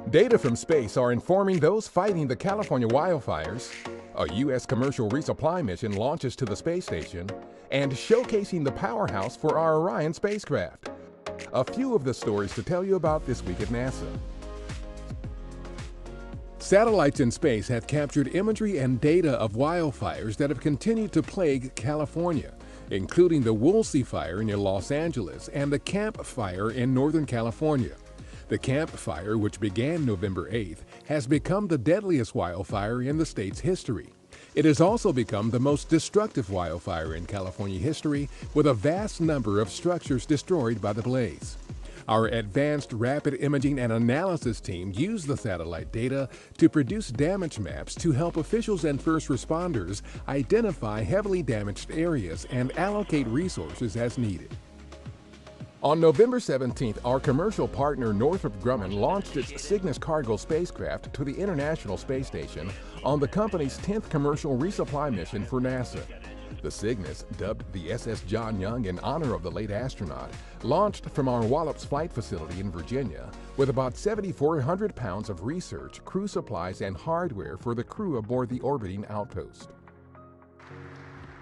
Data from space are informing those fighting the California wildfires, a U.S. commercial resupply mission launches to the space station, and showcasing the powerhouse for our Orion spacecraft. A few of the stories to tell you about this week at NASA. Satellites in space have captured imagery and data of wildfires that have continued to plague California, including the Woolsey Fire near Los Angeles and the Camp Fire in Northern California. The Camp Fire, which began November 8th, has become the deadliest wildfire in the state's history. It has also become the most destructive wildfire in California history, with a vast number of structures destroyed by the blaze. Our advanced rapid imaging and analysis team used the satellite data to produce damage maps to help officials and first responders identify heavily damaged areas and allocate resources as needed. On November 17th, our commercial partner Northrop Grumman launched its Cygnus cargo spacecraft to the International Space Station on the company's 10th commercial resupply mission for NASA. The Cygnus, dubbed the SS John Young in honor of the late astronaut, launched from our Wallops Flight Facility in Virginia with about 7,400 pounds of research, crew supplies, and hardware for the crew aboard the orbiting outpost.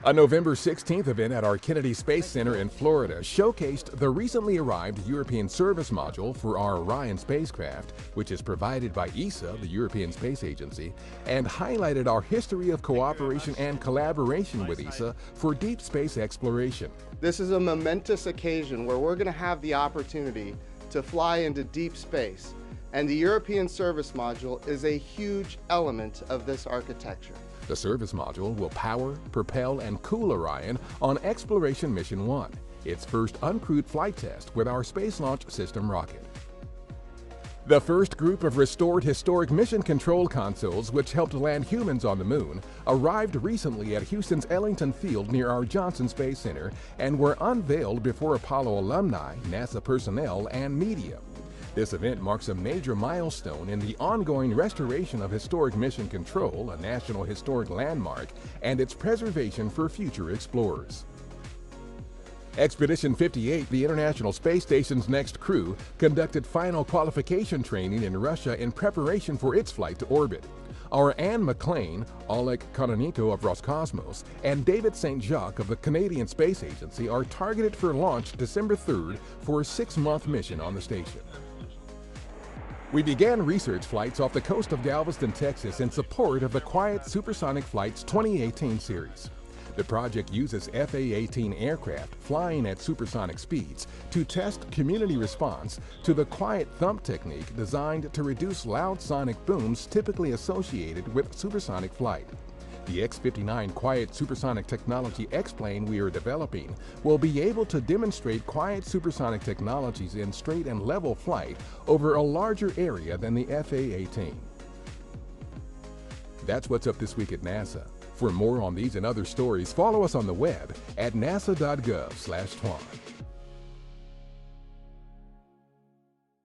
A November 16th event at our Kennedy Space Center in Florida showcased the recently arrived European service module for our Orion spacecraft, which is provided by ESA, the European Space Agency, and highlighted our history of cooperation and collaboration with ESA for deep space exploration. This is a momentous occasion where we're going to have the opportunity to fly into deep space, and the European service module is a huge element of this architecture. The service module will power, propel, and cool Orion on Exploration Mission 1, its first uncrewed flight test with our Space Launch System rocket. The first group of restored historic mission control consoles, which helped land humans on the moon, arrived recently at Houston's Ellington Field near our Johnson Space Center and were unveiled before Apollo alumni, NASA personnel, and media. This event marks a major milestone in the ongoing restoration of historic mission control, a National Historic Landmark, and its preservation for future explorers. Expedition 58, the International Space Station's next crew, conducted final qualification training in Russia in preparation for its flight to orbit. Our Anne McClain, Oleg Kononenko of Roscosmos, and David St. Jacques of the Canadian Space Agency are targeted for launch December 3rd for a 6-month mission on the station. We began research flights off the coast of Galveston, Texas in support of the Quiet Supersonic Flights 2018 series. The project uses FA-18 aircraft flying at supersonic speeds to test community response to the quiet thump technique designed to reduce loud sonic booms typically associated with supersonic flight. The X-59 quiet supersonic technology X-plane we are developing will be able to demonstrate quiet supersonic technologies in straight and level flight over a larger area than the FA-18. That's what's up this week at NASA. For more on these and other stories, follow us on the web at nasa.gov/twan.